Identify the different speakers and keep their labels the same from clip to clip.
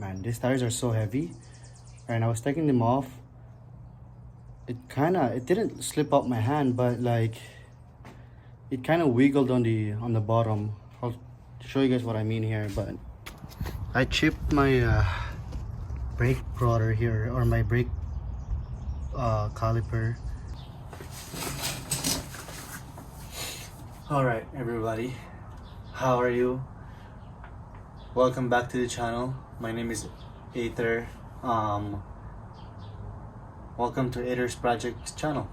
Speaker 1: Man, these tires are so heavy, and I was taking them off. It didn't slip out my hand, but like it kind of wiggled on the bottom. I'll show you guys what I mean here. But I chipped my brake rotor here, or my brake caliper. All right, everybody, how are you? Welcome back to the channel. My name is Aether. Welcome to Aether's Project channel.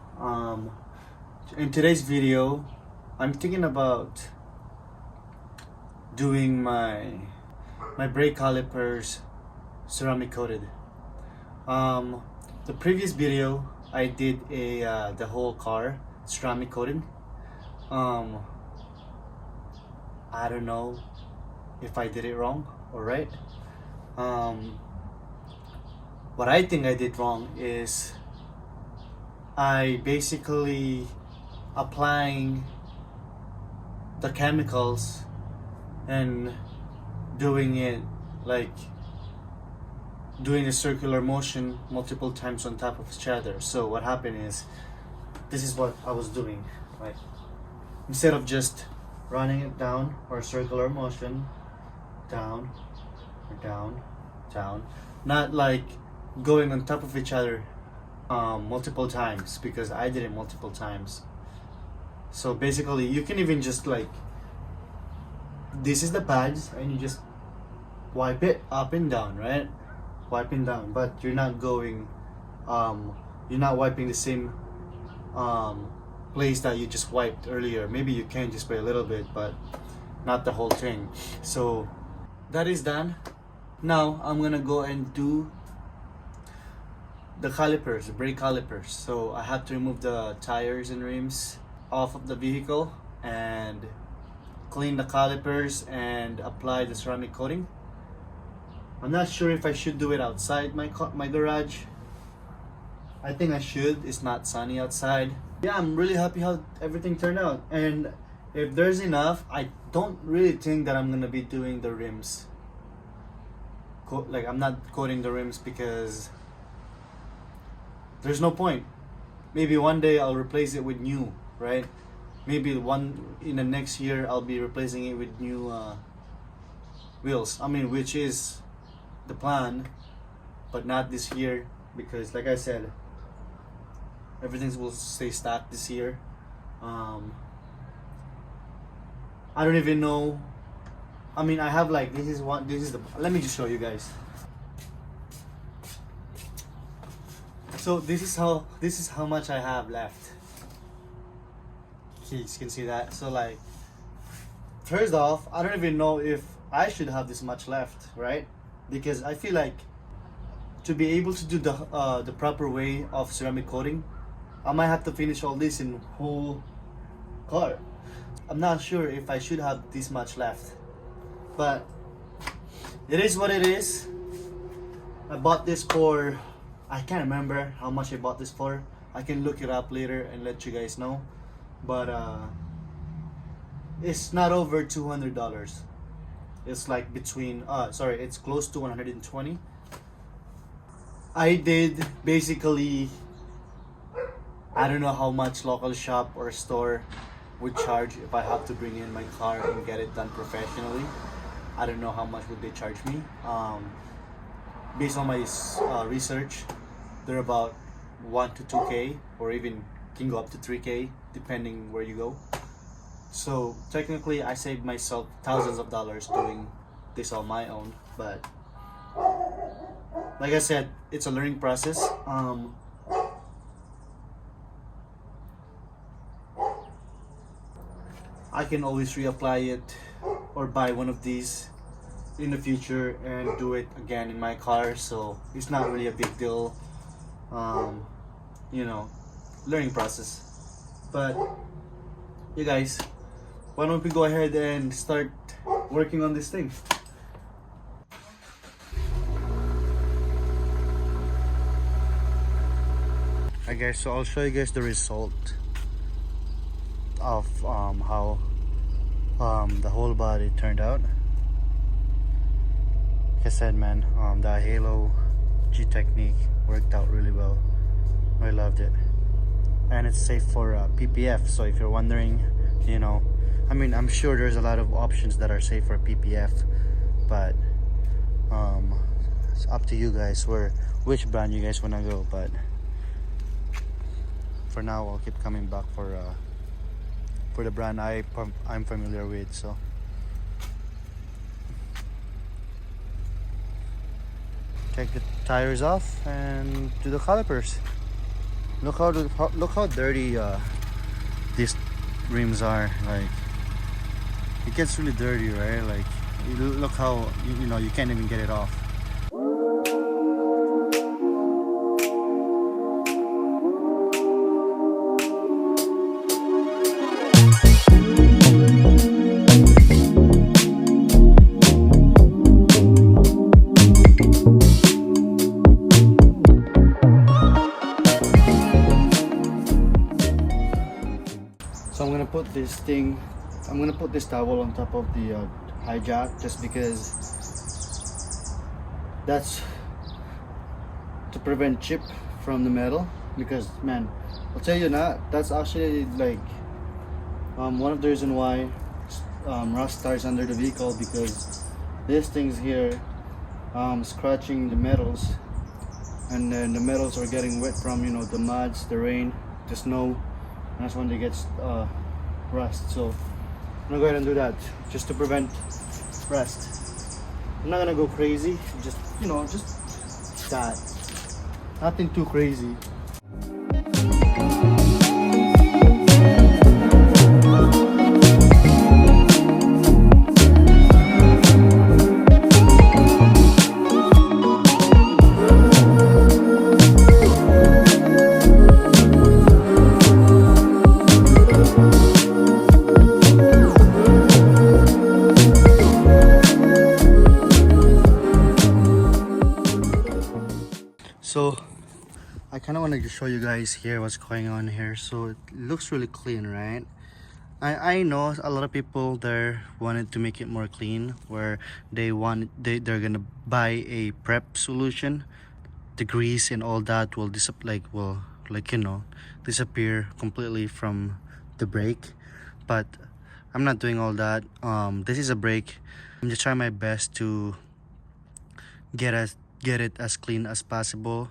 Speaker 1: In today's video, I'm thinking about doing my brake calipers ceramic coated. The previous video I did the whole car ceramic coating. I don't know if I did it wrong or right. What I think I did wrong is I basically applying the chemicals and doing it like doing a circular motion multiple times on top of each other. So what happened is, this is what I was doing. Like, instead of just running it down or circular motion, down or down, down, not like going on top of each other multiple times, because I did it multiple times. So basically you can even just like, this is the pads and you just wipe it up and down, right? Wiping down, but you're not going you're not wiping the same place that you just wiped earlier. Maybe you can just spray a little bit, but not the whole thing. So that is done. Now I'm gonna go and do the calipers, the brake calipers. So I have to remove the tires and rims off of the vehicle and clean the calipers and apply the ceramic coating. I'm not sure if I should do it outside my garage. I think I should. It's not sunny outside. Yeah, I'm really happy how everything turned out. And if there's enough, I don't really think that I'm gonna be doing the rims. Like, I'm not coating the rims because there's no point. Maybe one day I'll replace it with new, right? Maybe in the next year I'll be replacing it with new wheels. I mean, which is the plan, but not this year, because like I said, everything will stay stocked this year. I don't even know. I mean, I have like, let me just show you guys. So this is how much I have left. You can see that. So like, first off, I don't even know if I should have this much left, right? Because I feel like to be able to do the proper way of ceramic coating, I might have to finish all this in whole car. I'm not sure if I should have this much left, but it is what it is. I bought this for, I can't remember how much I bought this for. I can look it up later and let you guys know, but it's not over $200. It's like between it's close to 120. I did basically, I don't know how much local shop or store would charge if I have to bring in my car and get it done professionally. I don't know how much would they charge me. Based on my research, they're about 1 to 2K, or even can go up to 3K depending where you go. So technically I saved myself thousands of dollars doing this on my own, but like I said, it's a learning process. I can always reapply it or buy one of these in the future and do it again in my car, so it's not really a big deal. You know, learning process. But you guys, why don't we go ahead and start working on this thing? Alright guys, so I'll show you guys the result of how the whole body turned out. I said, man, the Halo G technique worked out really well. I loved it, and it's safe for PPF. So if you're wondering, you know, I mean, I'm sure there's a lot of options that are safe for PPF, but it's up to you guys which brand you guys wanna go. But for now, I'll keep coming back for the brand I'm familiar with. So take the tires off and do the calipers. Look how dirty these rims are. Like, it gets really dirty, right? Like, look how you know, you can't even get it off. So I'm gonna put this towel on top of the hijack, just because that's to prevent chip from the metal. Because, man, I'll tell you now, that's actually like one of the reasons why rust starts under the vehicle, because these things here scratching the metals, and then the metals are getting wet from, you know, the muds, the rain, the snow. That's when they get rust. So I'm gonna go ahead and do that just to prevent rust. I'm not gonna go crazy, just, you know, just that, nothing too crazy. So I kind of wanted to show you guys here what's going on here. So it looks really clean, right? I know a lot of people there wanted to make it more clean, where they're gonna buy a prep solution. The grease and all that will disappear completely from the brake. But I'm not doing all that. This is a brake. I'm just trying my best to get it as clean as possible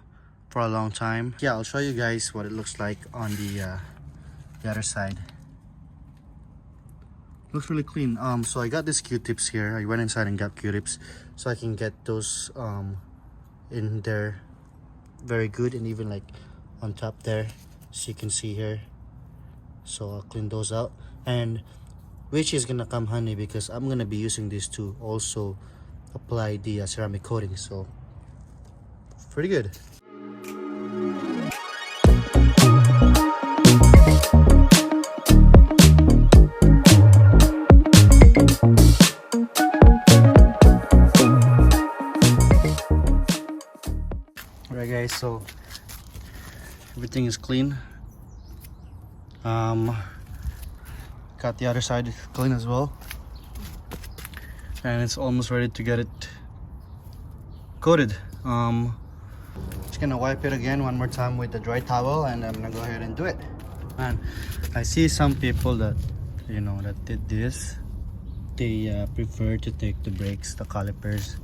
Speaker 1: for a long time. Yeah, I'll show you guys what it looks like on the other side. Looks really clean. So I got these Q-tips here. I went inside and got Q-tips so I can get those in there very good, and even like on top there, so you can see here. So I'll clean those out, and which is gonna come handy because I'm gonna be using this to also apply the ceramic coating. So pretty good. Alright guys, so everything is clean. Got the other side clean as well, and it's almost ready to get it coated. Just gonna wipe it again one more time with the dry towel, and I'm gonna go ahead and do it. And I see some people that, you know, that did this. They prefer to take the brakes, the calipers.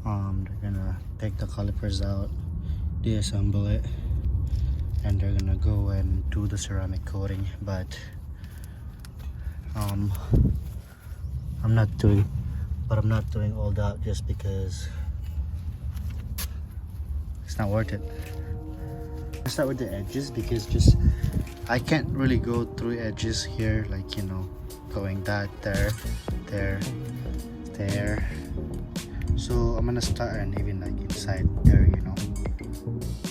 Speaker 1: They're gonna take the calipers out, deassemble it, and they're gonna go and do the ceramic coating. But I'm not doing all that just because it's not worth it. I'll start with the edges because just I can't really go through edges here, like, you know, going that there. So I'm gonna start, and even like inside there, you know,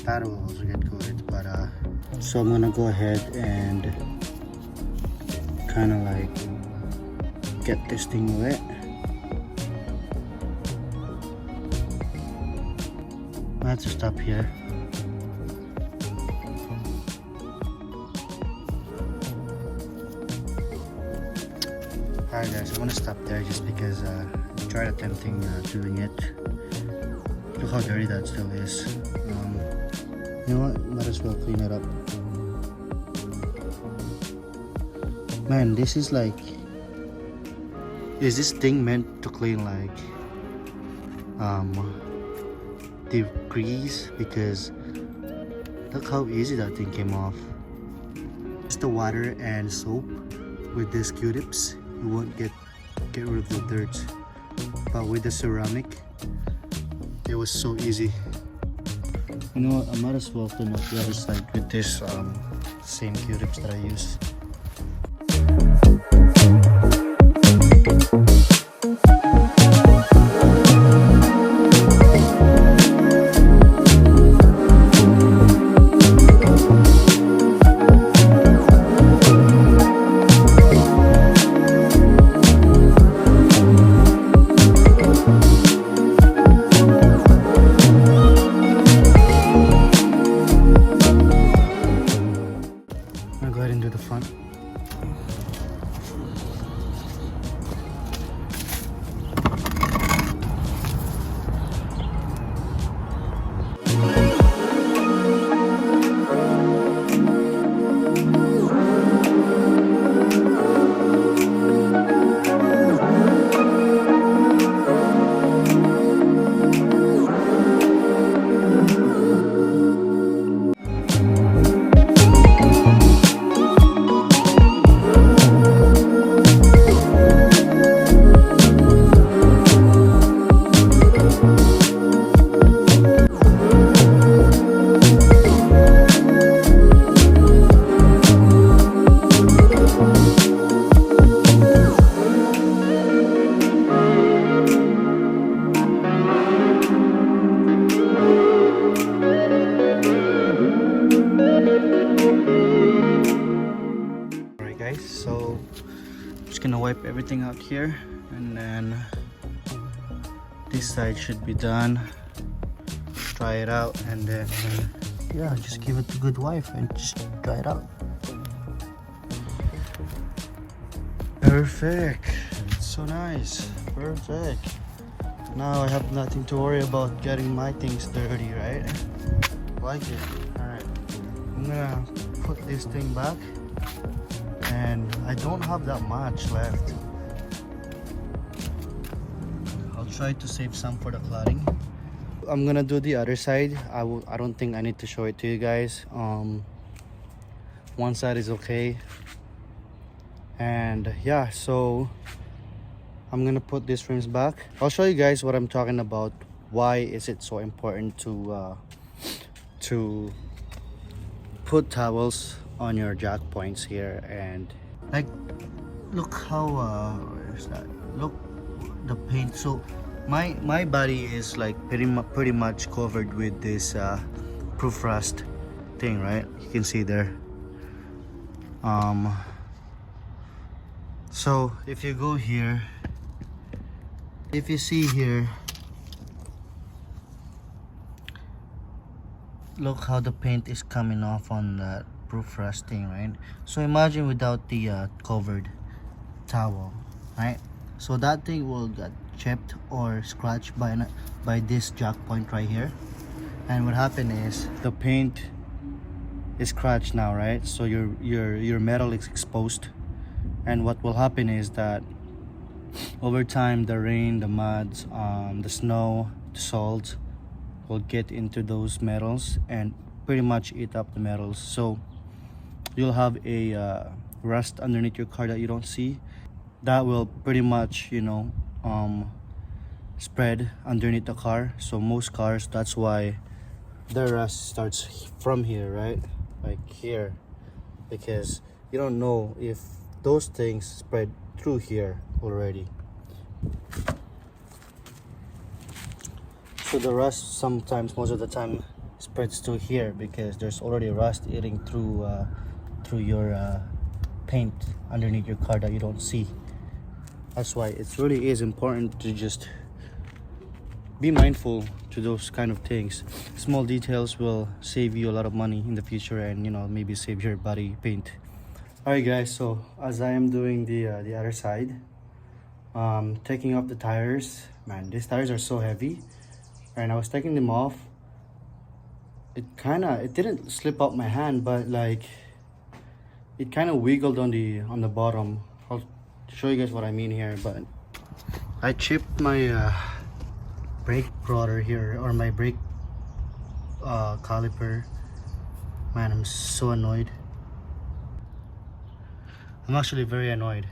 Speaker 1: that will also get good. But so I'm gonna go ahead and kind of like get this thing wet. I have to stop here. Alright guys, I'm gonna stop there just because I tried attempting doing it Look how dirty that still is. You know what? Might as well clean it up. Man, this is like... Is this thing meant to clean like... the grease? Because look how easy that thing came off. Just the water and soap with these Q-tips, you won't get rid of the dirt. But with the ceramic, it was so easy. You know what? I might as well clean up the other side with this same Q-tips that I use. Go ahead and do the front. So just gonna wipe everything out here, and then this side should be done. Dry it out, and then yeah, just give it a good wipe and just dry it out. Perfect. It's so nice. Perfect. Now I have nothing to worry about getting my things dirty, right? Like it. Alright, I'm gonna put this thing back, and I don't have that much left. I'll try to save some for the cladding. I'm gonna do the other side. I don't think I need to show it to you guys. One side is okay, and yeah, so I'm gonna put these frames back. I'll show you guys what I'm talking about. Why is it so important to put towels on your jack points here? And like, look how where's that? Look, the paint. So my body is like pretty much covered with this proof rust thing, right? You can see there. So if you go here, if you see here, look how the paint is coming off on that proof rust thing, right? So imagine without the covered towel, right? So that thing will get chipped or scratched by this jack point right here, and what happened is the paint is scratched now, right? So your metal is exposed, and what will happen is that over time the rain, the muds, the snow, the salt will get into those metals and pretty much eat up the metals. So you'll have a rust underneath your car that you don't see. That will pretty much, you know, spread underneath the car. So most cars, that's why the rust starts from here, right? Like here, because you don't know if those things spread through here already. So the rust sometimes, most of the time, spreads to here because there's already rust eating through your paint underneath your car that you don't see. That's why it really is important to just be mindful to those kind of things. Small details will save you a lot of money in the future, and you know, maybe save your body paint. Alright guys, so as I am doing the other side, taking off the tires, man, these tires are so heavy, and I was taking them off. It didn't slip out my hand, but like it kind of wiggled on the bottom. I'll show you guys what I mean here. But I chipped my brake rotor here, or my brake caliper. Man, I'm so annoyed. I'm actually very annoyed.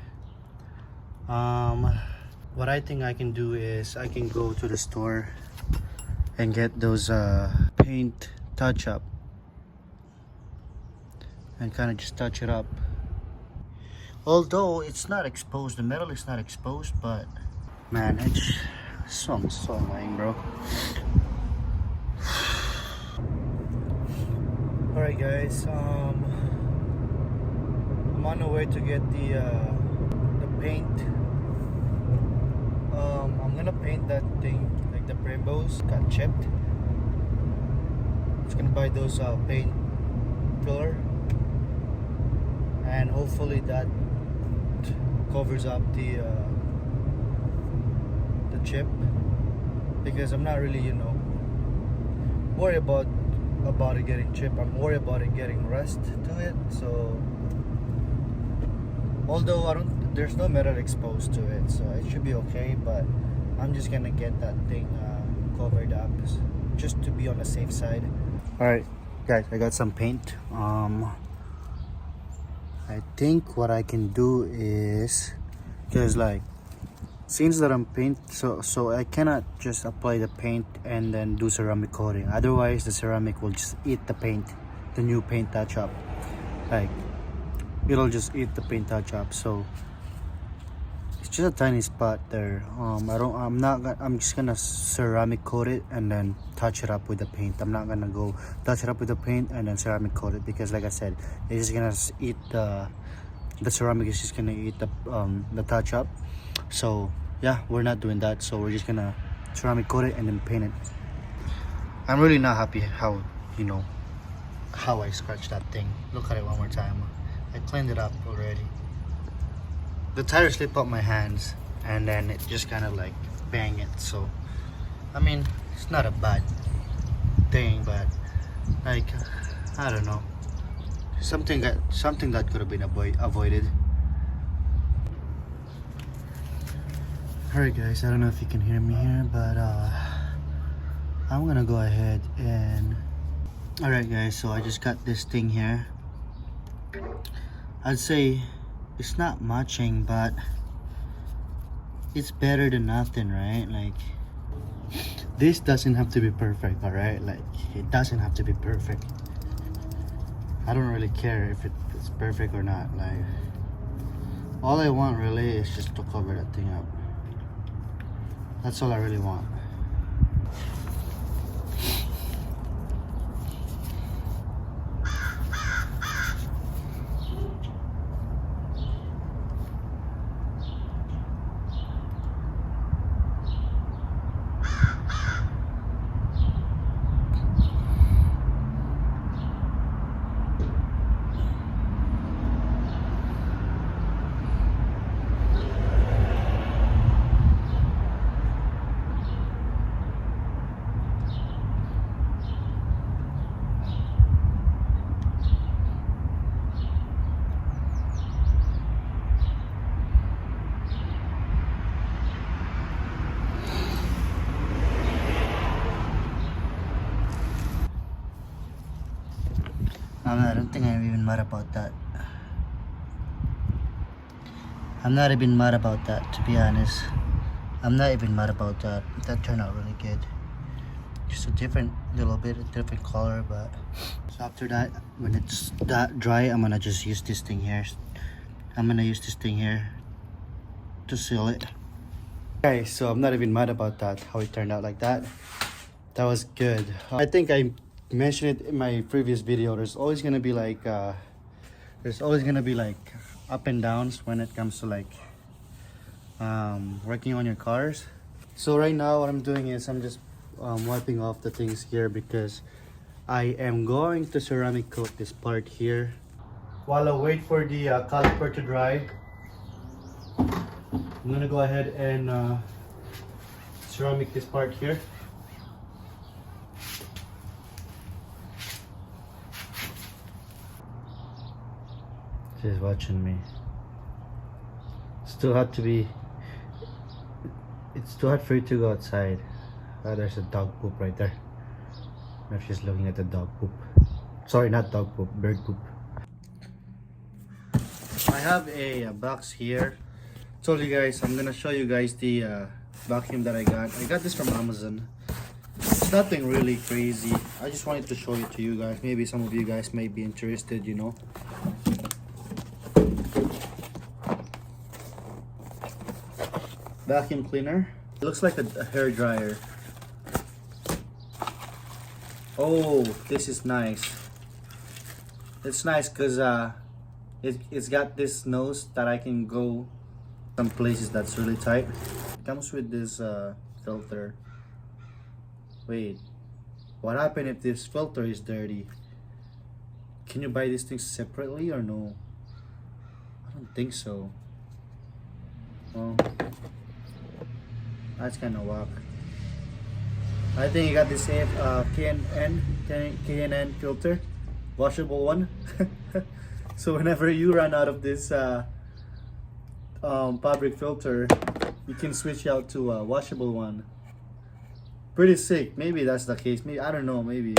Speaker 1: What I think I can do is I can go to the store and get those paint touch up and kind of just touch it up. Although it's not exposed, the metal is not exposed, but man, it's so annoying, bro. Alright guys, I'm on the way to get the paint. I'm gonna paint that thing, like the Brembos got chipped. Just gonna buy those paint filler, and hopefully that covers up the chip, because I'm not really, you know, worried about it getting chipped. I'm worried about it getting rust to it. So although there's no metal exposed to it, so it should be okay, but I'm just gonna get that thing covered up just to be on the safe side. All right guys, I got some paint. I think what I can do is, because like since that I'm paint, so I cannot just apply the paint and then do ceramic coating. Otherwise the ceramic will just eat the paint, the new paint touch up. Like it'll just eat the paint touch up. So it's just a tiny spot there. I'm just gonna ceramic coat it and then touch it up with the paint. I'm not gonna go touch it up with the paint and then ceramic coat it, because like I said, it's just gonna eat the ceramic is just gonna eat the touch up. So yeah, we're not doing that. So we're just gonna ceramic coat it and then paint it. I'm really not happy how, you know, how I scratched that thing. Look at it one more time. I cleaned it up already. The tire slipped out my hands and then it just kind of like banged it. So I mean, it's not a bad thing, but like I don't know, something that could have been avoided. Alright guys, I don't know if you can hear me here, but I'm gonna go ahead and alright guys, so I just got this thing here. I'd say it's not matching, but it's better than nothing, right? Like this doesn't have to be perfect, alright? Like it doesn't have to be perfect. I don't really care if it's perfect or not. Like all I want really is just to cover that thing up. That's all I really want. I don't think I'm even mad about that. I'm not even mad about that, to be honest. I'm not even mad about that. That turned out really good. Just a different color, but so after that, when it's that dry, I'm gonna just use this thing here. I'm gonna use this thing here to seal it. Okay, so I'm not even mad about that, how it turned out like that. That was good. I think I mentioned it in my previous video. There's always gonna be like up and downs when it comes to like working on your cars. So right now what I'm doing is I'm just wiping off the things here, because I am going to ceramic coat this part here while I wait for the caliper to dry. I'm gonna go ahead and ceramic this part here. She's watching me. It's too hot to be. It's too hot for you to go outside. There's a dog poop right there. Now she's looking at the dog poop. Sorry, not dog poop, bird poop. I have a box here. Told you guys, I'm gonna show you guys the vacuum that I got. I got this from Amazon. It's nothing really crazy. I just wanted to show it to you guys. Maybe some of you guys may be interested, you know. Vacuum cleaner. It looks like a hair dryer. Oh, this is nice. It's nice because it's got this nose that I can go some places that's really tight. It comes with this filter. Wait, what happened if this filter is dirty? Can you buy these things separately or no? I don't think so. Well, that's kind of whack. I think you got this K&N filter, washable one. So whenever you run out of this fabric filter, you can switch out to a washable one. Pretty sick. Maybe that's the case. Maybe, I don't know. Maybe.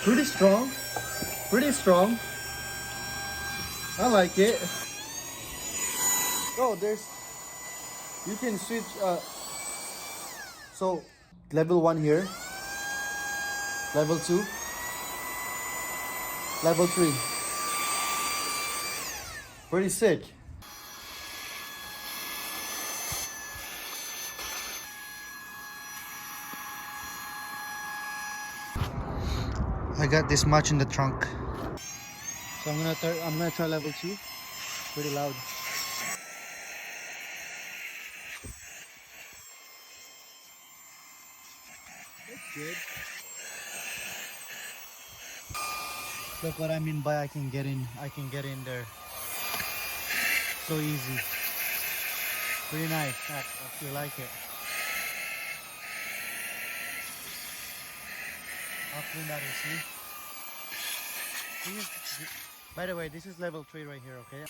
Speaker 1: Pretty strong. Pretty strong. I like it. Oh, you can switch, so level 1 here, level 2, level 3. Pretty sick. I got this much in the trunk. So I'm gonna try level 2. Pretty loud. Good. Look what I mean by I can get in there so easy. Pretty nice. I actually like it. I'll clean that and see. By the way, this is level 3 right here, okay?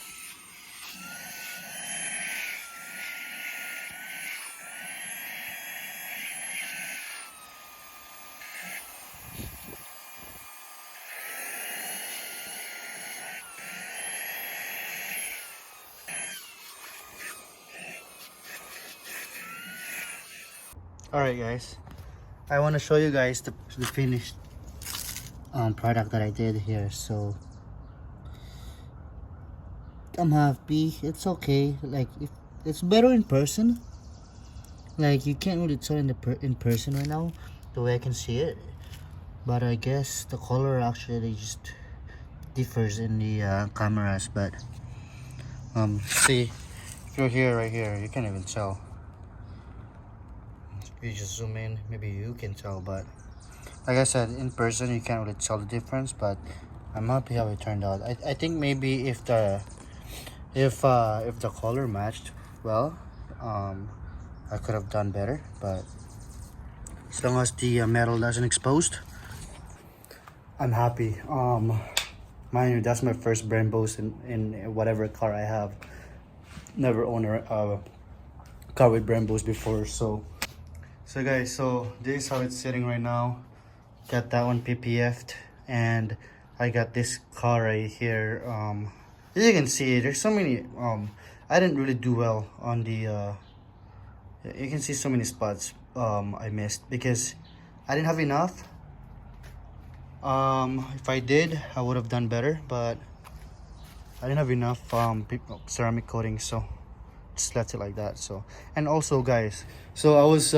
Speaker 1: Alright guys, I want to show you guys the finished product that I did here. So I'm happy. It's okay. Like, if it's better in person. Like, you can't really tell in person right now the way I can see it, but I guess the color actually just differs in the cameras. But see, if you're here, right here, you can't even tell. If you just zoom in, maybe you can tell, but like I said, in person you can't really tell the difference. But I'm happy how it turned out. I think maybe if the color matched well, I could have done better, but as long as the metal doesn't exposed, I'm happy. Mind you, that's my first Brembos in whatever car I have. Never owned a car with Brembos before. So guys, so this is how it's sitting right now. Got that one PPF'd, and I got this car right here. As you can see, there's so many. I didn't really do well on the. You can see so many spots I missed because I didn't have enough. If I did, I would have done better, but I didn't have enough ceramic coating, so just left it like that. So, and also guys, so I was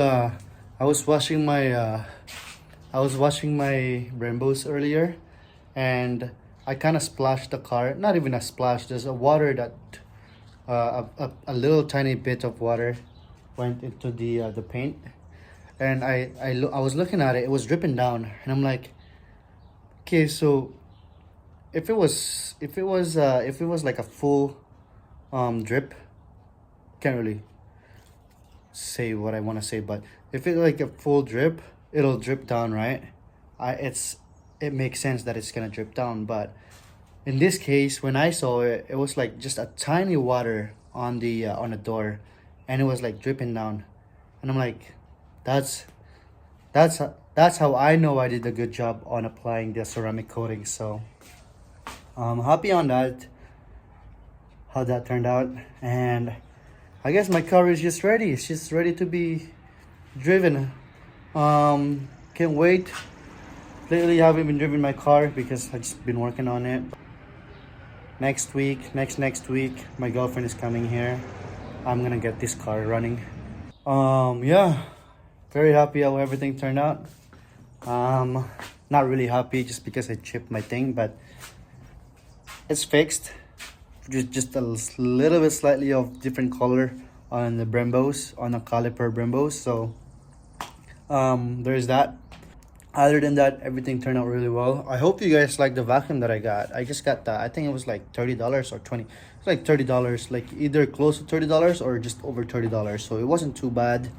Speaker 1: washing my Brembos earlier, and I kind of splashed the car. Not even a splash, there's a water that a little tiny bit of water went into the paint, and I was looking at it. It was dripping down, and I'm like, okay, so if it was like a full drip, can't really say what I want to say, but if it's like a full drip, it'll drip down, right? It makes sense that it's gonna drip down, but in this case, when I saw it, it was like just a tiny water on the door, and it was like dripping down, and I'm like, that's that's how I know I did a good job on applying the ceramic coating. So I'm happy on that, how that turned out, and I guess my car is just ready. It's just ready to be driven. Can't wait. Lately, I haven't been driving my car because I've just been working on it. Next week, next week, my girlfriend is coming here. I'm gonna get this car running. Yeah, very happy how everything turned out. Not really happy just because I chipped my thing, but it's fixed. Just a little bit slightly of different color on the Brembos, on the caliper Brembos. So there's that. Other than that, everything turned out really well. I hope you guys like the vacuum that I got. I just got that. I think it was like $30 or 20. It's like $30, like either close to $30 or just over $30. So it wasn't too bad.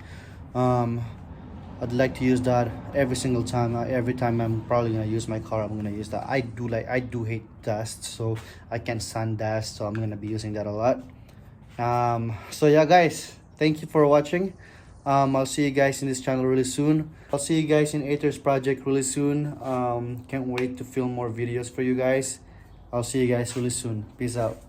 Speaker 1: I'd like to use that every single time. Every time I'm probably gonna use my car, I'm gonna use that. I do hate dust, so I can't stand dust. So I'm gonna be using that a lot. So yeah, guys, thank you for watching. I'll see you guys in this channel really soon. I'll see you guys in Aether's project really soon. Can't wait to film more videos for you guys. I'll see you guys really soon. Peace out.